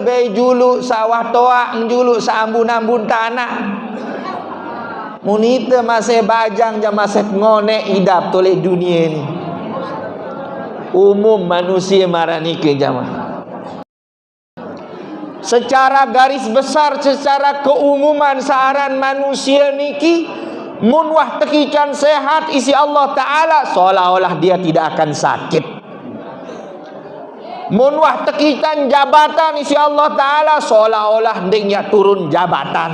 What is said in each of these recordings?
bei juluk sawah toak, menjuluk seambun-ambun tanah. Munita masih bajang je masih ngonek hidap toleh dunia ni. Umum manusia marani ke jamaah. Secara garis besar, secara keumuman saran manusia niki, mun wah tekican sehat isi Allah Ta'ala, seolah-olah dia tidak akan sakit. Mun wah tekican jabatan isi Allah Ta'ala, seolah-olah hendaknya turun jabatan.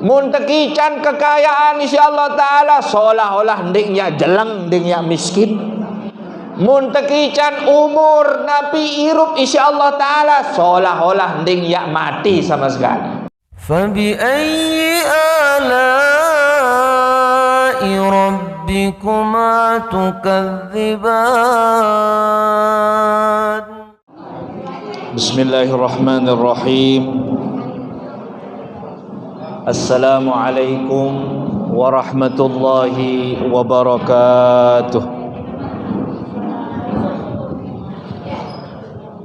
Mun tekican kekayaan isi Allah Ta'ala, seolah-olah hendaknya jeleng, hendaknya miskin. Mun tekican umur nabi irup isi Allah Ta'ala, seolah-olah hendaknya mati sama sekali. فَبِأَيِّ آلَاءِ رَبِّكُمَا تُكَذِّبَانِ. Bismillahirrahmanirrahim. Assalamualaikum warahmatullahi wabarakatuh.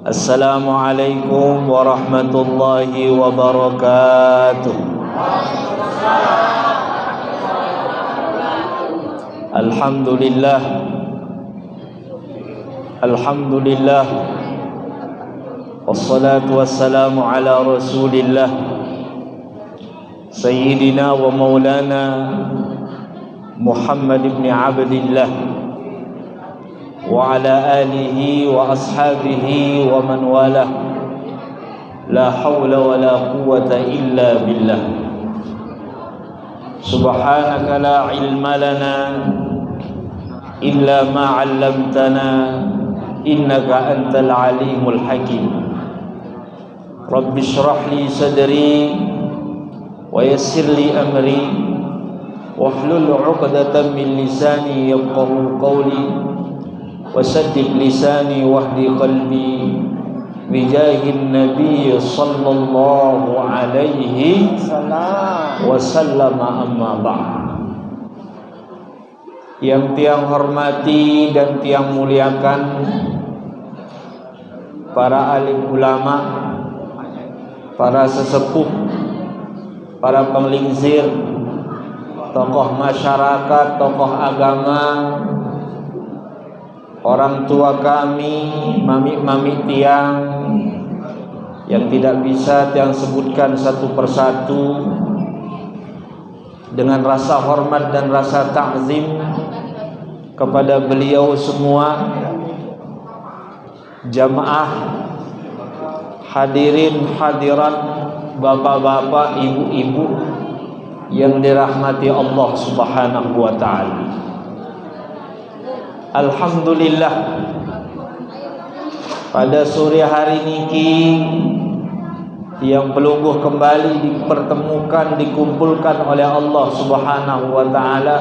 Assalamualaikum warahmatullahi wabarakatuh. Alhamdulillah. Alhamdulillah. Wassalatu wassalamu ala Rasulillah Sayyidina wa maulana Muhammad ibn Abdillah wa ala alihi wa ashabihi wa man walah. La hawla wa la quwwata illa billah. Subhanaka la ilma lana illa ma 'allamtana innaka antal alimul hakim. Rabbi shrah li sadri wa yassir li amri wahlul 'uqdatam min lisani yafqahu qawli wasaddid lisani wahdi qalbi bijahin nabiy sallallahu alaihi wasallam. Amma ba'd. Yang tiang hormati dan tiang muliakan para alim ulama, para sesepuh, para penglingsir, tokoh masyarakat, tokoh agama, orang tua kami, mami-mami tiang yang tidak bisa tiang sebutkan satu persatu, dengan rasa hormat dan rasa ta'zim kepada beliau semua, jamaah, hadirin hadirat, bapak-bapak, ibu-ibu yang dirahmati Allah Subhanahu wa ta'ala. Alhamdulillah, pada sore hari niki yang pelungguh kembali dipertemukan, dikumpulkan oleh Allah Subhanahu wa ta'ala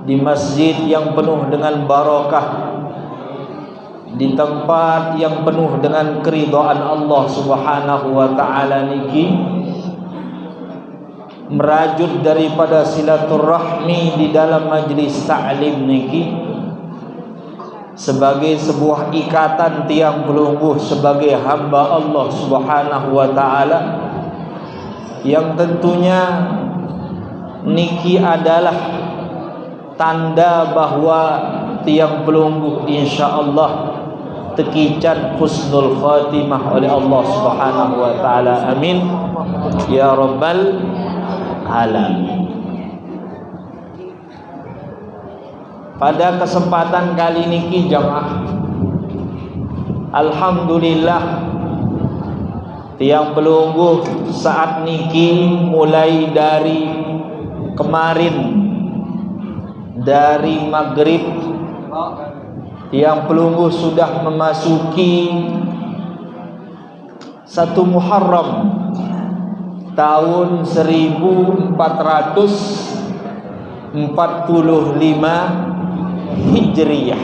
di masjid yang penuh dengan barakah, di tempat yang penuh dengan keridhaan Allah Subhanahu wa ta'ala niki, merajut daripada silaturahmi di dalam majlis ta'lim niki sebagai sebuah ikatan tiang pelungguh sebagai hamba Allah Subhanahu wa ta'ala, yang tentunya niki adalah tanda bahwa tiang pelungguh insyaallah tekican husnul khatimah oleh Allah Subhanahu wa ta'ala. Amin ya rabbal alamin. Pada kesempatan kali niki jamaah, alhamdulillah, tiang pelungguh saat niki mulai dari kemarin, dari maghrib, tiang pelungguh sudah memasuki 1 Muharram tahun 1445 Hijriyah.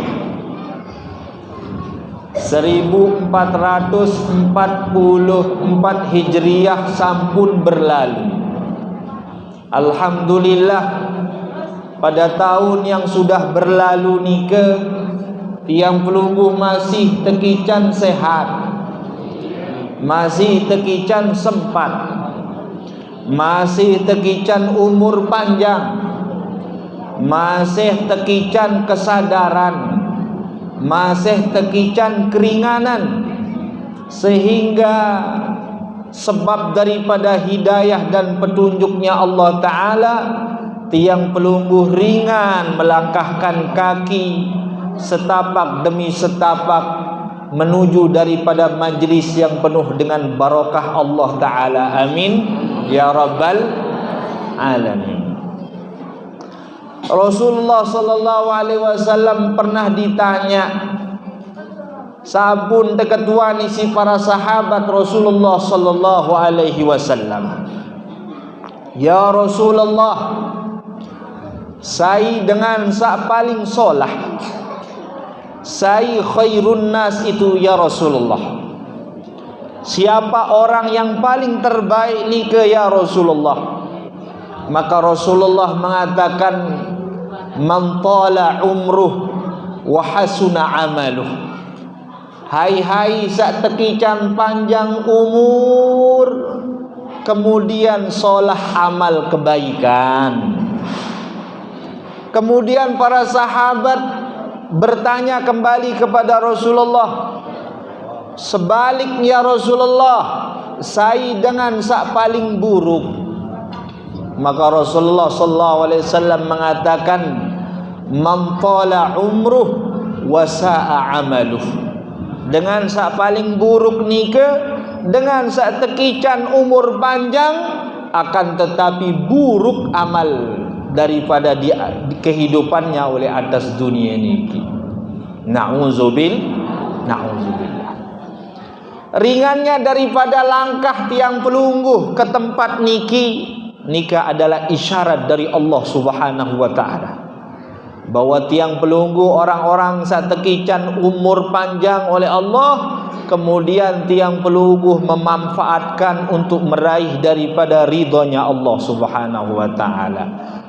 1444 Hijriyah sampun berlalu. Alhamdulillah, pada tahun yang sudah berlalu nike tiang pelungguh masih tekican sehat, masih tekican sempat, masih tekican umur panjang, masih tekican kesadaran, masih tekican keringanan, sehingga sebab daripada hidayah dan petunjuknya Allah Ta'ala, tiang pelungguh ringan melangkahkan kaki setapak demi setapak menuju daripada majlis yang penuh dengan barakah Allah Ta'ala. Amin ya Rabbal Alamin. Rasulullah sallallahu alaihi wasallam pernah ditanya, sabun teketua ni si para sahabat Rasulullah sallallahu alaihi wasallam, ya Rasulullah, saya dengan sak paling solah, saya khairun nas itu ya Rasulullah, siapa orang yang paling terbaik ni ke ya Rasulullah? Maka Rasulullah mengatakan, man tala umruh wa hasuna amaluh. Hai sak tekican panjang umur, kemudian solah amal kebaikan. Kemudian para sahabat bertanya kembali kepada Rasulullah, sebaliknya Rasulullah, saya dengan sak paling buruk. Maka Rasulullah sallallahu alaihi wasallam mengatakan, man tala umruh wa sa'a amaluh. Dengan sak paling buruk nike, dengan sak tekican umur panjang, akan tetapi buruk amal daripada di kehidupannya oleh atas dunia niki. Na'udzubillah. Ringannya daripada langkah tiang pelungguh ke tempat niki, nikah adalah isyarat dari Allah Subhanahu wa ta'ala, bahwa tiang pelunggu orang-orang saat tekican umur panjang oleh Allah, kemudian tiang pelunggu memanfaatkan untuk meraih daripada ridhonya Allah Subhanahu wa ta'ala.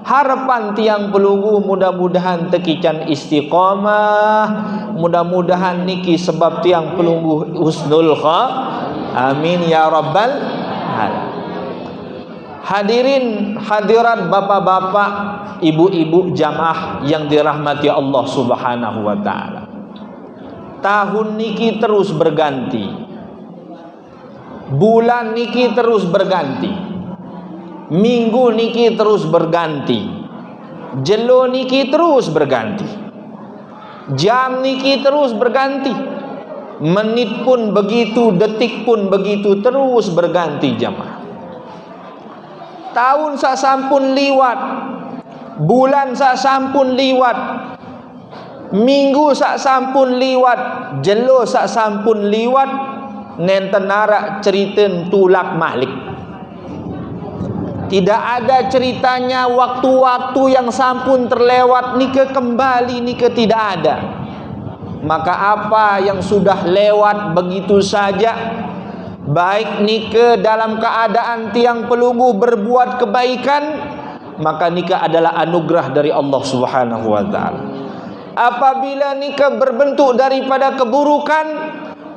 Harapan tiang pelunggu mudah-mudahan tekican istiqamah, mudah-mudahan niki sebab tiang pelunggu husnul khatimah. Amin ya Rabbal Alamin. Hadirin hadirat, bapak-bapak, ibu-ibu jamaah yang dirahmati Allah Subhanahu wa ta'ala, tahun niki terus berganti, bulan niki terus berganti, minggu niki terus berganti, jelo niki terus berganti, jam niki terus berganti, menit pun begitu, detik pun begitu, terus berganti jamaah. Tahun sak sampun liwat, bulan sak sampun liwat, minggu sak sampun liwat, jelo sak sampun liwat, nenten narak cerita tulak malik. Tidak ada ceritanya waktu-waktu yang sampun terlewat nike kembali, nike tidak ada. Maka apa yang sudah lewat begitu saja, baik nike dalam keadaan tiang pelunggu berbuat kebaikan, maka nikah adalah anugerah dari Allah Subhanahu wa ta'ala. Apabila nikah berbentuk daripada keburukan,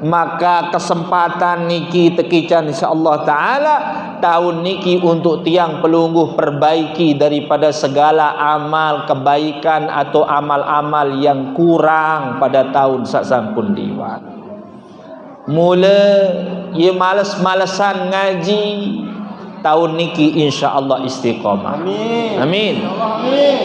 maka kesempatan niki tekican insyaallah ta'ala tahun niki untuk tiang pelungguh perbaiki daripada segala amal kebaikan atau amal-amal yang kurang pada tahun sak sampun liwat. Mula ye males-malesan ngaji, tahun niki insyaallah istiqamah. Amin. Amin. Amin.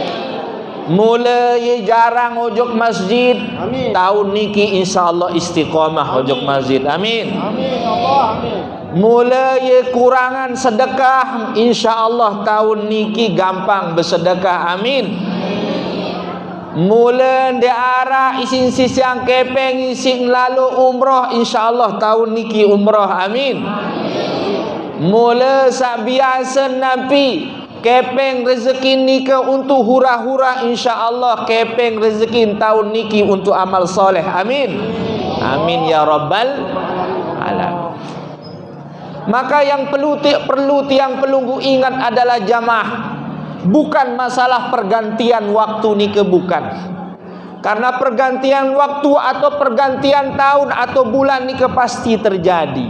Mula ye jarang ojok masjid, amin, tahun niki insyaallah istiqamah ojok masjid. Amin. Amin Allah. Amin. Mula ye kurangan sedekah, insyaallah tahun niki gampang bersedekah. Amin. Mula di arah isin sisiang kepeng isin lalu umrah, insyaallah tahun niki umrah. Amin. Mula sak biasa nabi kepeng rezeki nika untuk hura-hura, insyaallah kepeng rezeki tahun niki untuk amal soleh. Amin. Amin ya Rabbal Alamin. Maka yang perlu tiang pelunggu ingat adalah jamaah, bukan masalah pergantian waktu nika, bukan. Karena pergantian waktu atau pergantian tahun atau bulan nika pasti terjadi.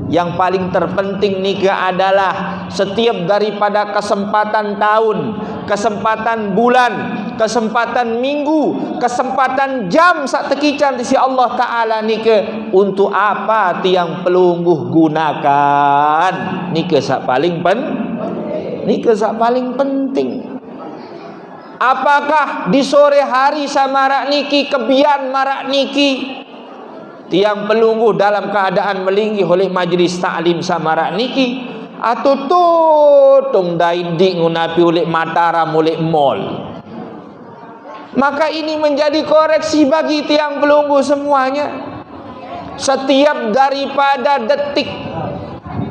Yang paling terpenting nikah adalah setiap daripada kesempatan tahun, kesempatan bulan, kesempatan minggu, kesempatan jam sak tekican di Allah Ta'ala nikah. Untuk apa tiang pelungguh gunakan? Nikah sak paling penting. Apakah di sore hari sama marak niki, kebian marak niki, tiang pelungguh dalam keadaan melinggi oleh majlis taklim samarak niki, atau tutung daindik ngunapi oleh Mataram oleh mall? Maka ini menjadi koreksi bagi tiang pelungguh semuanya. Setiap daripada detik,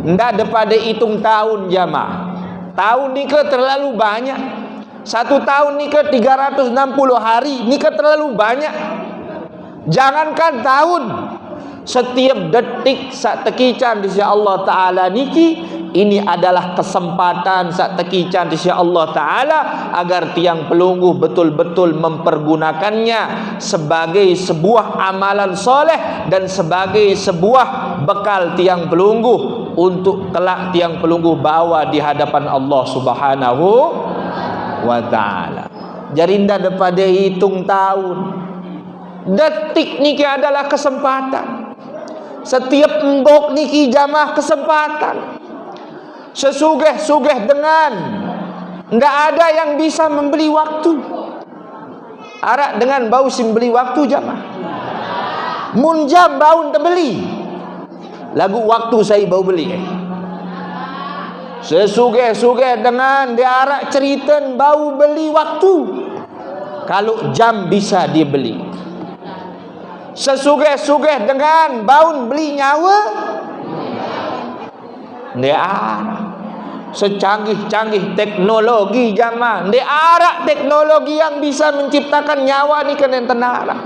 ndak daripada hitung tahun jamaah. Tahun ni ke terlalu banyak. Satu tahun ni ke 360 hari ni ke terlalu banyak. Jangankan tahun, setiap detik sak tekican di sisi Allah Ta'ala niki, ini adalah kesempatan sak tekican di sisi Allah Ta'ala agar tiang pelungguh betul-betul mempergunakannya sebagai sebuah amalan soleh dan sebagai sebuah bekal tiang pelungguh untuk kelak tiang pelungguh bawa di hadapan Allah Subhanahu wa Ta'ala. Jarinda daripada hitung tahun, detik niki adalah kesempatan. Setiap embok niki jamaah kesempatan. Sesugih-sugih dengan, ndak ada yang bisa membeli waktu. Arak dengan bau sim beli waktu jamaah. Mun jam bau terbeli, lagu waktu saya bau beli. Sesugih-sugih dengan dia arak cerita bau beli waktu. Kalau jam bisa dia beli. Sesugih-sugih dengan baun beli nyawa, dia arah. Secanggih-canggih teknologi zaman, dia arah teknologi yang bisa menciptakan nyawa ni kena tenara.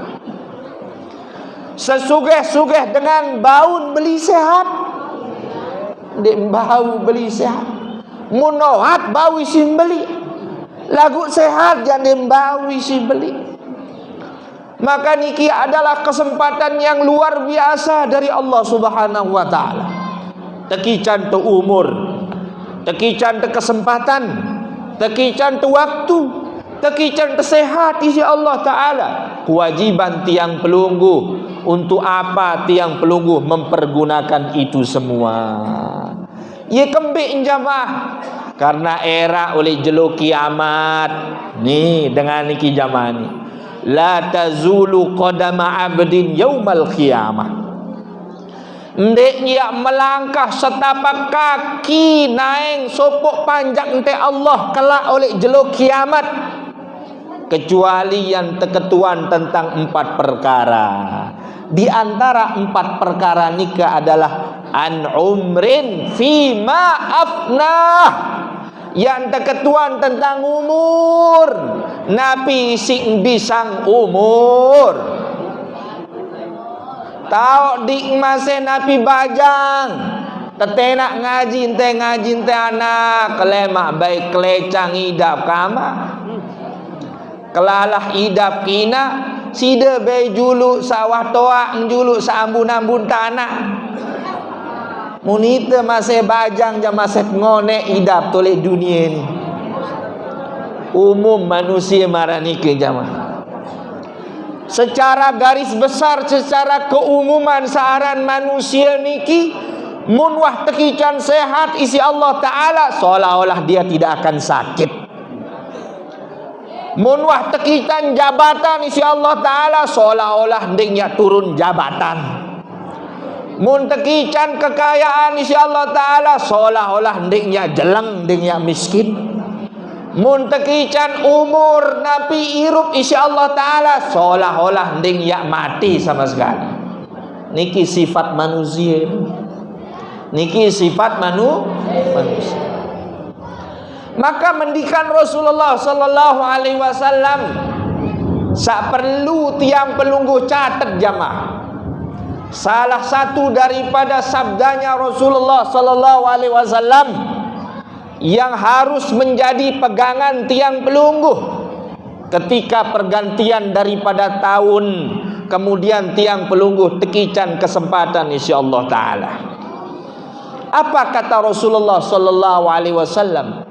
Sesugih-sugih dengan baun beli sehat, dia bau beli sehat. Munohat bau isi beli, lagu sehat jangan bau isi beli. Maka niki adalah kesempatan yang luar biasa dari Allah Subhanahu wa Ta'ala. Tekican tu umur, tekican tu kesempatan, tekican tu waktu, tekican tu sehat isi Allah Ta'ala. Kewajiban tiang pelungguh, untuk apa tiang pelungguh mempergunakan itu semua? Ia kembik jamaah, karena era oleh jeluk kiamat ni dengan niki jamaah ni. La tazulu qadama abdin yaumal qiyamah. Ndeknya melangkah setapak kaki naik sopok panjang ente Allah kelak oleh jeluk kiamat, kecuali yang terketuan tentang 4 perkara. Di antara 4 perkara nikah adalah an umrin fima afnah, yang terketuan tentang umur. Nabi sing bisang umur. Tahu dik masa Nabi bajang, tetenak ngaji ente anak kelemak baik kelecang idap kama. Kelalah idap kina sida bay juluk sawah toak juluk saambun-ambun tanah. Munita masa bajang jam masa ngonek idap toleh dunia ni. Umum manusia marani ke jamaah. Secara garis besar, secara keumuman searan manusia niki, mun wah tekican sehat isi Allah Ta'ala, seolah-olah dia tidak akan sakit. Mun wah tekican jabatan isi Allah Ta'ala, seolah-olah hendaknya turun jabatan. Mun tekican kekayaan isi Allah Ta'ala, seolah-olah hendaknya jeleng, hendaknya miskin. Mun tekican umur Nabi hirup isi Allah Ta'ala, seolah-olah hendaknya mati sama sekali. Niki sifat manusia. Niki sifat manusia. Maka mendikan Rasulullah sallallahu alaihi wasallam sak perlu tiang pelungguh catat jamaah. Salah satu daripada sabdanya Rasulullah sallallahu alaihi wasallam yang harus menjadi pegangan tiang pelungguh ketika pergantian daripada tahun, kemudian tiang pelungguh tekican kesempatan insyaallah taala. Apa kata Rasulullah sallallahu alaihi wasallam?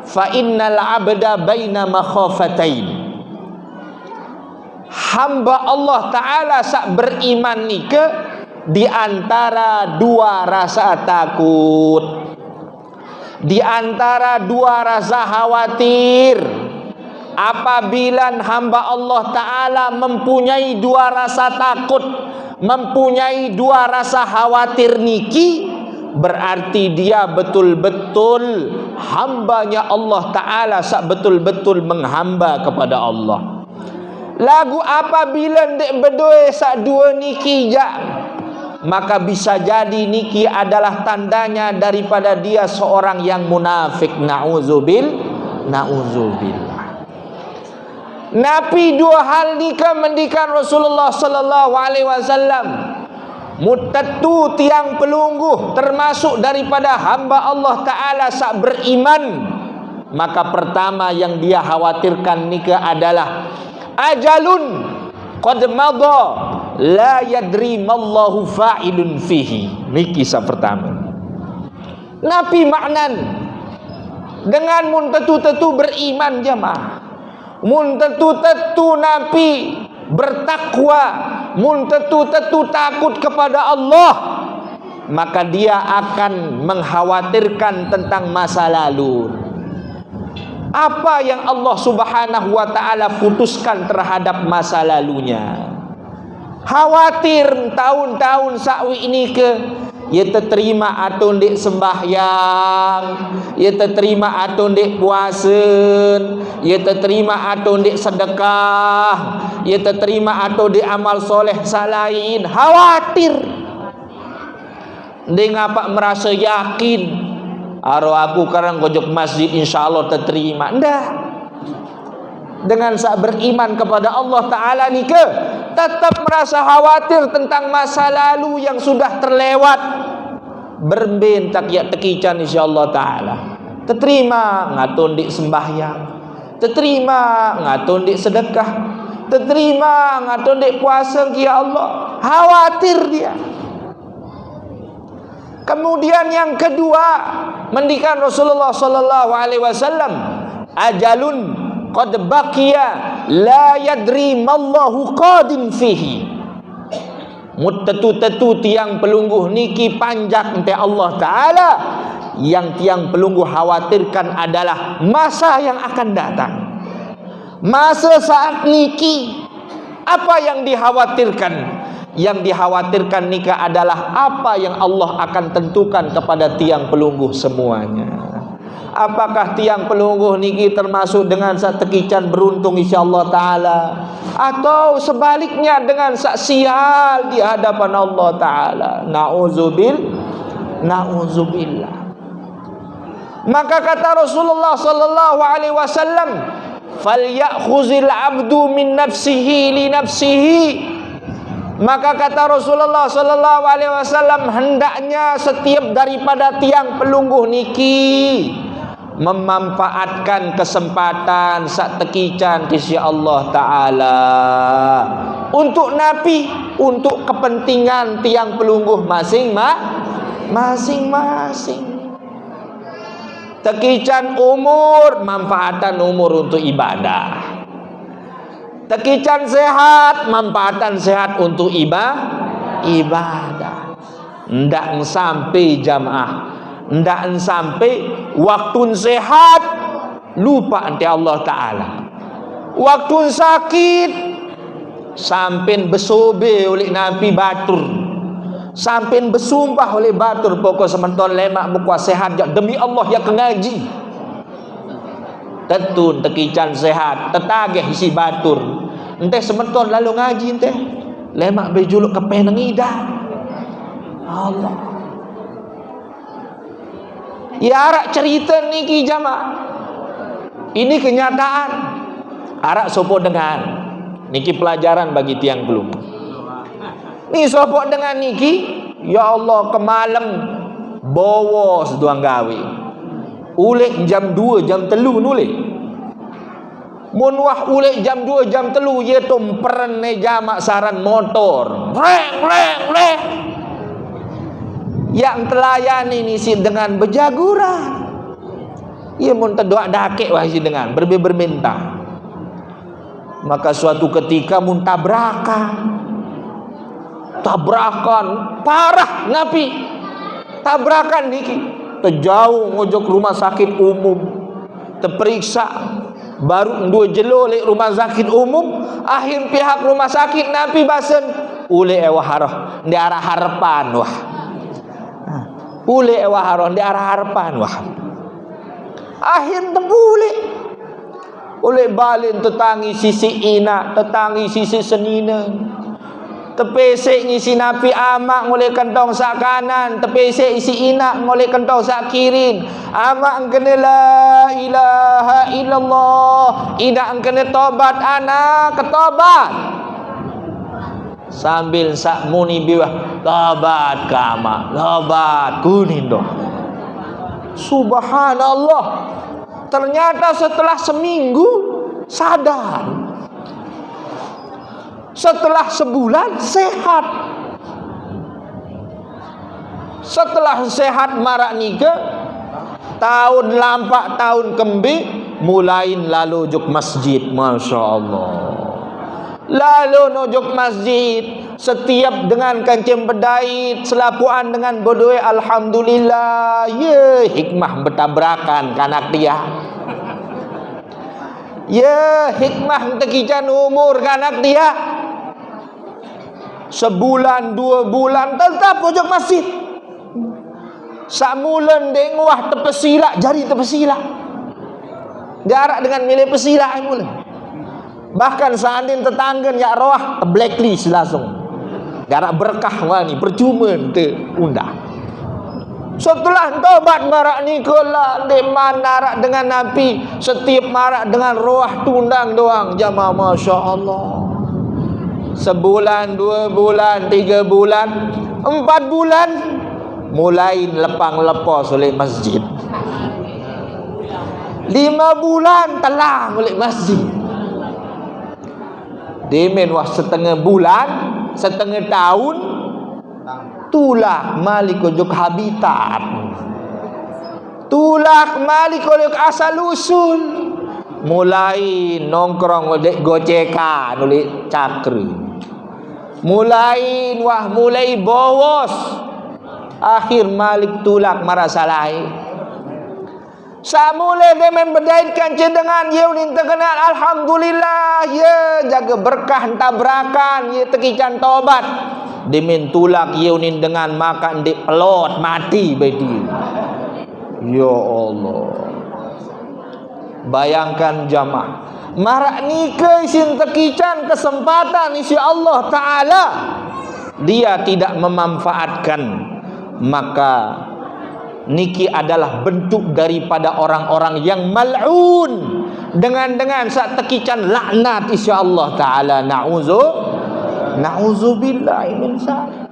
Fa innal 'abda baina makhafatain. Hamba Allah Ta'ala sak beriman ni ke di antara dua rasa takut, di antara dua rasa khawatir. Apabila hamba Allah Ta'ala mempunyai dua rasa takut, mempunyai dua rasa khawatir niki, berarti dia betul-betul hambanya Allah Ta'ala, sak betul-betul menghamba kepada Allah. Lagu apabila ndek bedoi sak dua niki jak, maka bisa jadi niki adalah tandanya daripada dia seorang yang munafik. Na'udzubillah. Nabi dua hal nika mendikan Rasulullah sallallahu alaihi wasallam. Muttatu tiang pelungguh termasuk daripada hamba Allah Ta'ala sak beriman. Maka pertama yang dia khawatirkan nika adalah ajalun qad madha la yadri mallahu fa'ilun fihi. Niki sak pertama. Nabi maknan dengan mun tetu-tetu beriman jamaah, mun tetu-tetu Nabi bertakwa, mun tetu-tetu takut kepada Allah, maka dia akan mengkhawatirkan tentang masa lalu. Apa yang Allah Subhanahu wa Ta'ala putuskan terhadap masa lalunya. Khawatir tahun-tahun sakwi ini ke ia terima atau ndek sembahyang, ia terima atau ndek puasa, ia terima atau ndek sedekah, ia terima atau ndek amal soleh salain. Khawatir. Ndek ngapa merasa yakin aro aku karang gojok masjid insyaallah terima. Ndak. Dengan sak beriman kepada Allah Ta'ala ni ke tetap merasa khawatir tentang masa lalu yang sudah terlewat. Berben takiat tekican insyaallah Ta'ala. Terima ngatun dik sembahyang, terima ngatun dik sedekah, terima ngatun dik puasa ya Allah. Khawatir dia. Kemudian yang kedua, mendikan Rasulullah sallallahu alaihi wasallam, ajalun qad baqiya la yadri mallahu qadin fihi. Mutetu-tetu tiang pelungguh niki panjang ente Allah Ta'ala. Yang tiang pelungguh khawatirkan adalah masa yang akan datang. Masa saat niki, apa yang dikhawatirkan? Yang dikhawatirkan nikah adalah apa yang Allah akan tentukan kepada tiang pelungguh semuanya. Apakah tiang pelungguh niki termasuk dengan sak tekican beruntung insyaallah Ta'ala, atau sebaliknya dengan sak sial di hadapan Allah Ta'ala. Na'udzubillah. Maka kata Rasulullah sallallahu alaihi wasallam, falyakhuzil abdu min nafsihi li nafsihi. Maka kata Rasulullah sallallahu alaihi wasallam, hendaknya setiap daripada tiang pelungguh niki memanfaatkan kesempatan sak tekican kisih Allah Ta'ala untuk Nabi, untuk kepentingan tiang pelungguh masing-masing. Tekican umur, manfaatan umur untuk ibadah. Tekican sehat, manfaatan sehat untuk ibadah. Ndak sampai jamaah, ndak sampai waktu sehat lupa ante Allah Ta'ala. Waktu sakit sampai bersobe oleh Nabi batur, sampai bersumpah oleh batur, pokok sementon lemak buka sehat demi Allah ya kengaji. Tetun tekican sehat tetagih isi batur enteh sementon lalu ngaji enteh lemak bejuluk kepenang ida Allah. Ya arak cerita niki jamaah, ini kenyataan. Arak sopo dengan niki pelajaran bagi tiang belum. Ni sopo dengan niki, ya Allah kemalem bawa seduang gawe. Ulek jam 2 jam 3 nulek. Mun wah ulek jam 2 jam 3 ye tumperen ne jamak saran motor. Reng. yang telayani ni si dengan berjaguran. Ia mun terdoa dakek wah si dengan berminta. Maka suatu ketika mun tabrakan parah Nabi. Tabrakan niki terjauh ngojok rumah sakit umum, terperiksa baru 2 jelo lek rumah sakit umum. Akhir pihak rumah sakit Nabi basen ule ewaharoh di arah harapan wah. Ule ewaharoh di arah harapan wah. Akhir tebule oleh balin tetangi sisi ina, tetangi sisi senina. Tepesek ngisi Nabi amak ngoleh kentong sak kanan, tepesek isi inak ngoleh kentong sak kirin. Amak kena la ilaha illallah, inak kena tobat anak ketobat. Sambil sak muni biwah tobat ka amak, tobat kuning doh. Subhanallah. Ternyata setelah seminggu sadar. Setelah sebulan sehat. Setelah sehat marak nika, tahun lampak tahun kembi mulain lalu juk masjid. Masya Allah. Lalu nujuk masjid setiap dengan kancing bedait selapuan dengan berdoa alhamdulillah. Ya hikmah bertabrakan kanak dia. Ya hikmah tekican umur kanak dia. Sebulan 2 bulan tetap pojok masjid. Samulan denguah terpesilak jari terpesilak. Jarak dengan milik pesilak mula. Bahkan seandainya tetangga ya roh blacklist langsung. Jarak berkah wani percuma te undah. Setelah tobat marak nikola de mana dengan Nabi, setiap marak dengan roh tundang doang jamaah masya-Allah. Sebulan, 2 bulan, 3 bulan, 4 bulan mulai lepang lepas oleh masjid. 5 bulan telah oleh masjid. Demen wah setengah bulan, setengah tahun tulak malik ojok habitat. Tulak malik ojok asal usul. Mulai nongkrong oleh gocekan oleh cakri. Mulai bowos. Akhir malik tulak marasalai. Samule demen berdaitkan cedengan yeunin terkenal alhamdulillah ya jaga berkah tabrakan ya tekican tobat. Demen tulak yeunin dengan makan di pelot mati bedi. Ya Allah. Bayangkan jamaah marak nikah isin tekican kesempatan isi Allah Ta'ala dia tidak memanfaatkan, maka niki adalah bentuk daripada orang-orang yang mal'un dengan saat tekican laknat isi Allah Ta'ala. Na'udzubillahi min dzalik.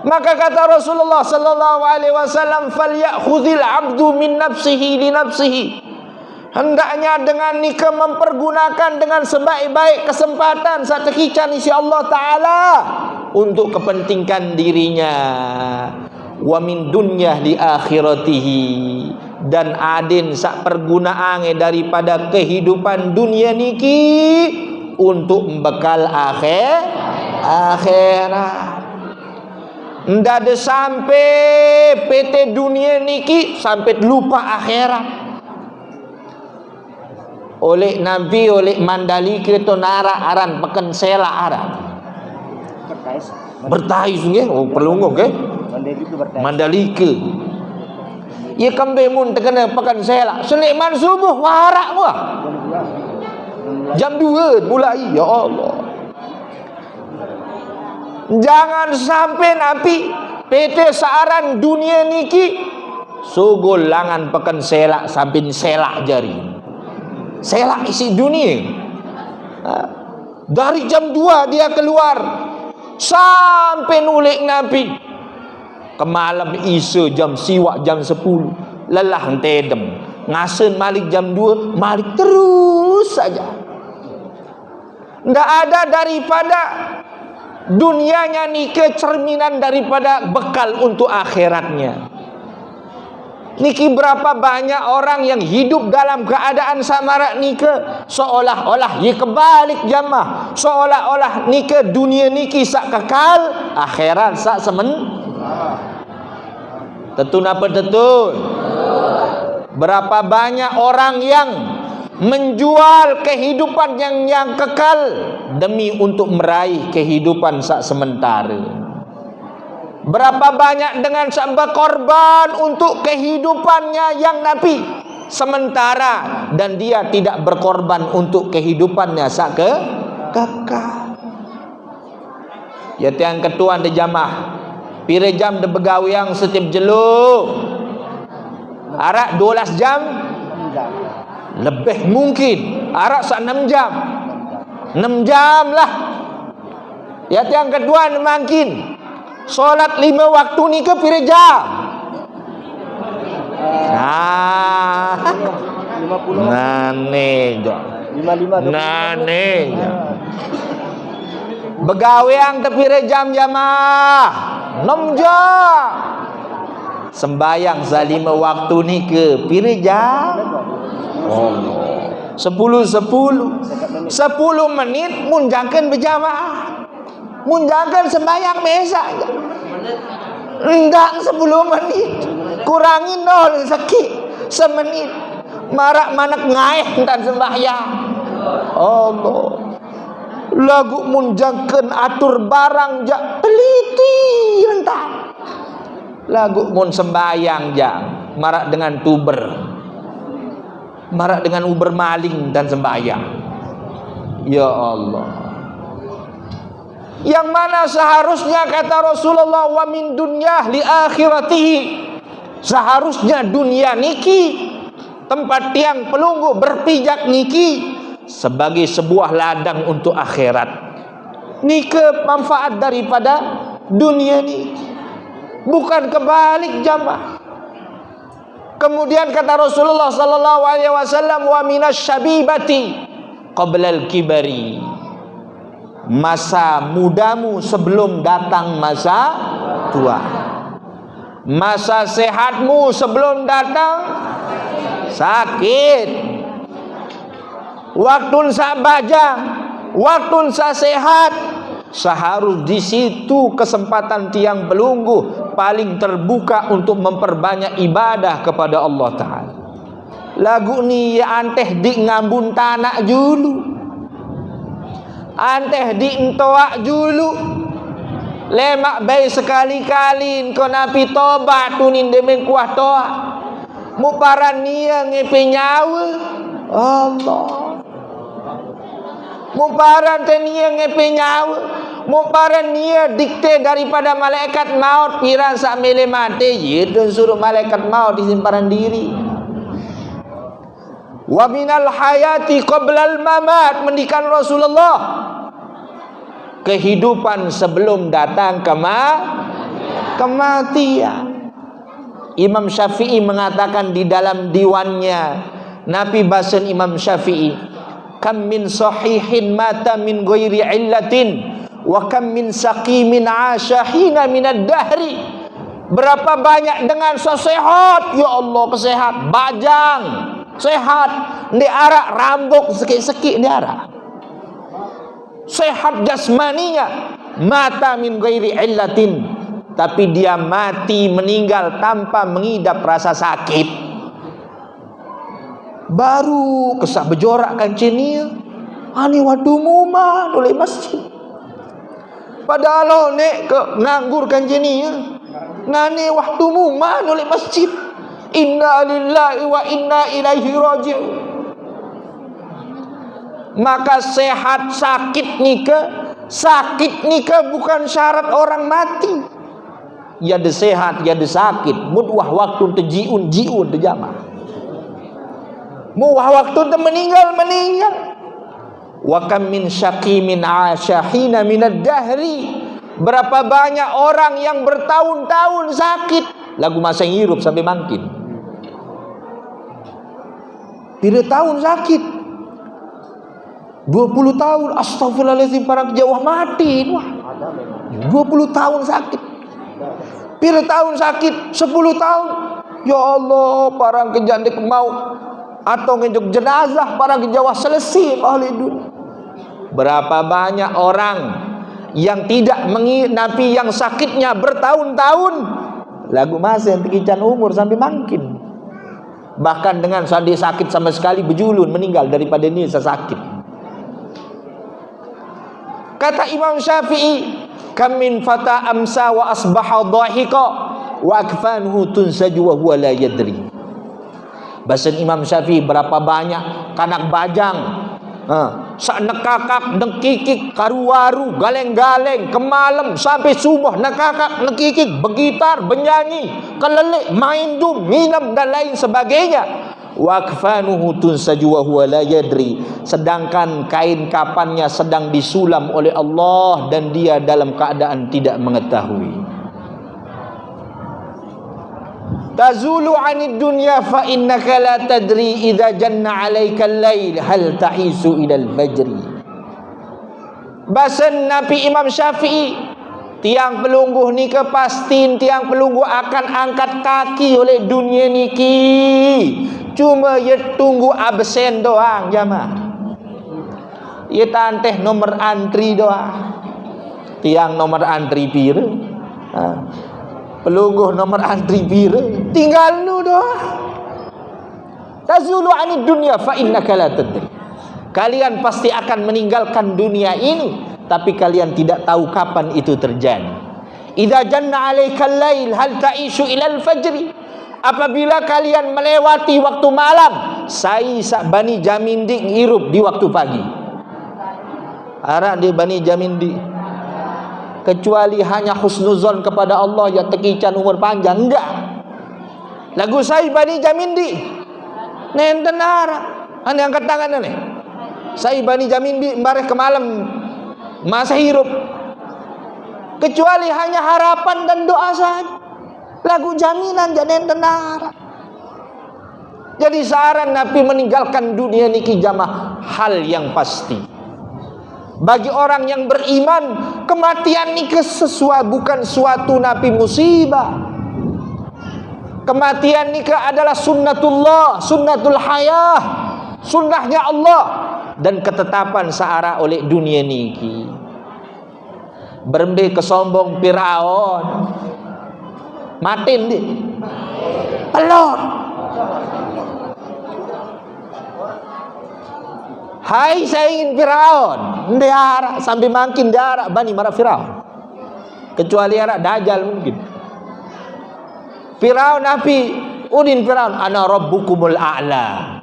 Maka kata Rasulullah sallallahu alaihi wasallam falyakhudhil 'abdu min nafsihi li nafsihi. Hendaknya dengan nikah mempergunakan dengan sebaik-baik kesempatan saat tekican isi Allah Ta'ala untuk kepentingan dirinya. Wa min dunyah li akhiratihi, dan adin sak pergunaan daripada kehidupan dunia niki untuk membekal akhirat. Ndak ada sampai PT dunia niki sampai lupa akhirat. Oleh Nabi oleh Mandalika itu nara aran peken sela aran bertais nggih pelungguh nggih Mandalika ia kambe mun terkena peken sela seleman subuh warak gua jam 2 mulai. Ya Allah, jangan sampai Nabi PT searan dunia niki sugul langan peken selak sampai selak jari selak isi dunia. Dari jam 2 dia keluar sampai nulik Nabi ke malam isa jam siwak jam 10 lelah tedem ngasen malik jam 2 malik terus saja. Ndak ada daripada Dunianya ni cerminan daripada bekal untuk akhiratnya. Niki berapa banyak orang yang hidup dalam keadaan samarak nika, seolah-olah ye kebalik jamaah, seolah-olah nika dunia niki sak kekal, akhirat sak Tetun apa tetun? Berapa banyak orang yang menjual kehidupan yang kekal demi untuk meraih kehidupan sak sementara. Berapa banyak dengan sak berkorban untuk kehidupannya yang nabi sementara, dan dia tidak berkorban untuk kehidupannya sak kekal. Ya tiang ketua de jamaah pire jam de begawiang setiap jelu arak 12 jam lebih mungkin arak sak 6 jam 6 jam lah. Ya tiang kedua makin solat 5 waktu ni ke pire jam? Nah, 50 nane jo. 55 Nane jo. Begaweang te pire jam jamaah? 6 jam. Sembayang sa 5 waktu ni ke pire jam? Oh, 10 menit mun jangkeun berjamaah. Mun jangan sembahyang biasa endang 10 menit kurangin nol sakit semenit marak manak ngaeh entan sembahyang. Allah lagu mun jangkeun atur barang jak teliti entan lagu mun sembahyang jang marak dengan tuber marak dengan uber maling dan sembahyang. Ya Allah, yang mana seharusnya kata Rasulullah wa min dunyah li akhiratihi, seharusnya dunia niki tempat tiang pelunggu berpijak niki sebagai sebuah ladang untuk akhirat. Nike manfaat daripada dunia niki, bukan kebalik jamaah. Kemudian kata Rasulullah sallallahu alaihi wasallam wa minasyabibati qabla al-kibari, masa mudamu sebelum datang masa tua, masa sehatmu sebelum datang sakit. Waktu sa bajang, waktu sa sehat, seharus di situ kesempatan tiang pelunggu paling terbuka untuk memperbanyak ibadah kepada Allah Ta'ala. Lagu ni ya anteh di ngambun tanah julu, anteh di entoak julu, lemak bayi sekali-kali kau napi tobat tunin demen kuah toa muparan nia ngepe nyawa Allah, muparan tenia ngepe nyawa, muparan nia dikte daripada malaikat maut piran sak mele mate yedun suruh malaikat maut disimparan diri. Wa minal hayati qablal mamat, mendikan Rasulullah, kehidupan sebelum datang kematian. Imam Syafi'i mengatakan di dalam diwannya, Nabi Basan Imam Syafi'i, kam min sahihin mata min ghairi illatin wa kam min saqimin asha hina minad dahri. Berapa banyak dengan sesehat, ya Allah kesehat, bajang sehat, di arak rambut sekik-sekik di arak, sehat jasmaninya, mata min ghairi illatin, tapi dia mati meninggal tanpa mengidap rasa sakit. Baru kesah bejorak kancinia ani wadumu mah oleh masjid, padahal nek ke nganggur kancinia ngane waktumu mah oleh masjid. Inna lillahi wa inna ilaihi raji'un. Maka sehat sakit nika bukan syarat orang mati. Ya de sehat ya de sakit, mudwah waktu tejiun terjamah, muwah waktu te meninggal. Wa kam min syaqimin asyahina minad dahri, berapa banyak orang yang bertahun-tahun sakit lagu masa hirup sampai mangkin. Bila tahun sakit 20 tahun, astagfirullahaladzim, para jauh mati. Wah, Ada memang. 20 tahun sakit. Pira tahun sakit, 10 tahun. Ya Allah, parang kejandik mau atau ngejuk jenazah parang kejawa selesai ahli dunia. Berapa banyak orang yang tidak napi yang sakitnya bertahun-tahun lagu masih yang tekican umur sampai makin. Bahkan dengan sandi sakit sama sekali berjulun meninggal daripada ini sakit. Kata Imam Syafi'i, kam min fata amsa wa asbaha dhahika wa akfanuhu tunsaju wa huwa la yadri. Bahasa Imam Syafi'i, berapa banyak kanak bajang sak nekakak nekikik karu-waru galeng-galeng kemalem sampai subuh nekakak nekikik bergitar bernyanyi kelelik main dum minum dan lain sebagainya. Wakfanuhu tunsaju wa huwa la yadri, sedangkan kain kapannya sedang disulam oleh Allah dan dia dalam keadaan tidak mengetahui. Tazulu 'anid dunya fa innaka la tadri idza janna 'alaika al-lail hal ta'isu ila al-fajri. Bahasan Nabi Imam Syafi'i, tiang pelungguh ni kepastin tiang pelungguh akan angkat kaki oleh dunia niki. Cuma ia tunggu absen doang jamaah. Ia tanteh nomor antri doang. Tiang nomor antri pira? Pelungguh nomor antri pira? Tinggal lu doang. Tazulu 'anid dunya fa innaka la tadri. Kalian pasti akan meninggalkan dunia ini, tapi kalian tidak tahu kapan itu terjadi. Idza janna 'alaikal lail hal ta'ishu ila al-fajr. Apabila kalian melewati waktu malam, sai sak Bani Jamindi hirup di waktu pagi. Arak di Bani Jamindi. Kecuali hanya husnuzon kepada Allah ya tekican umur panjang, enggak. Lagu sai Bani Jamindi. Nenten arak. Ane angkat tangan ane. Sai Bani Jamindi mbareh ke malam masa hirup. Kecuali hanya harapan dan doa saja. Lagu jaminan jadi tenar. Jadi saran Nabi meninggalkan dunia niki jamaah hal yang pasti. Bagi orang yang beriman, kematian niki bukan suatu Nabi musibah. Kematian niki adalah sunnatullah, sunnatul hayah, sunnahnya Allah dan ketetapan searah oleh dunia niki. Berembe kesombong Firaun. Matin dia. Pelot. Hai saya ingin Firaun. Dia arak sambil makin dia arak bani marah Firaun. Kecuali arak Dajjal mungkin. Firaun Nabi udin Firaun, ana rabbukumul a'la.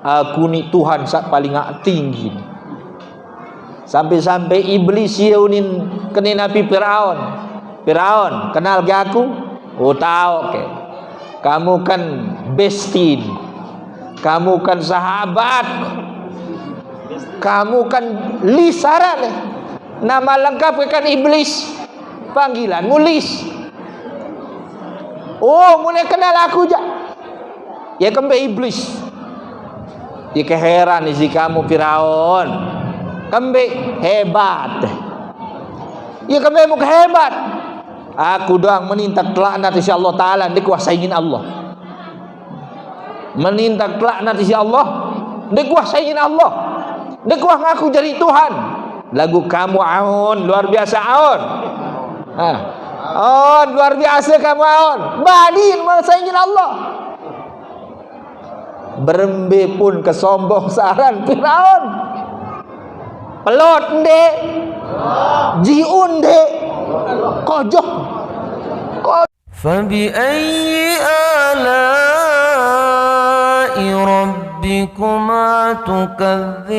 Aku ni Tuhan sak paling tinggi. Sampai-sampai iblis dia unin kena Nabi Firaun. Firaun, kenal ke aku? Oh tahu ke. Kamu kan bestin. Kamu kan sahabat. Kamu kan lisaran. Nama lengkap kan iblis. Panggilanmu lis. Oh, mulai kenal aku je. Ya kembe iblis. Ya keheran isi kamu Firaun. Kembe hebat. Ya kembe muka hebat. Aku doang menintak laknat isi Allah Ta'ala. Dikuasain Allah. Menintak laknat isi Allah. Dikuasain Allah. Dikuah ngaku jadi Tuhan. Lagu kamu aun. Luar biasa aun. On luar biasa kamu aun. Badin menguasain Allah. Berembe pun kesombong saran Firaun. Pelot ndek. Jiun ndek. Kojok. فبأي آلاء ربكما تكذبان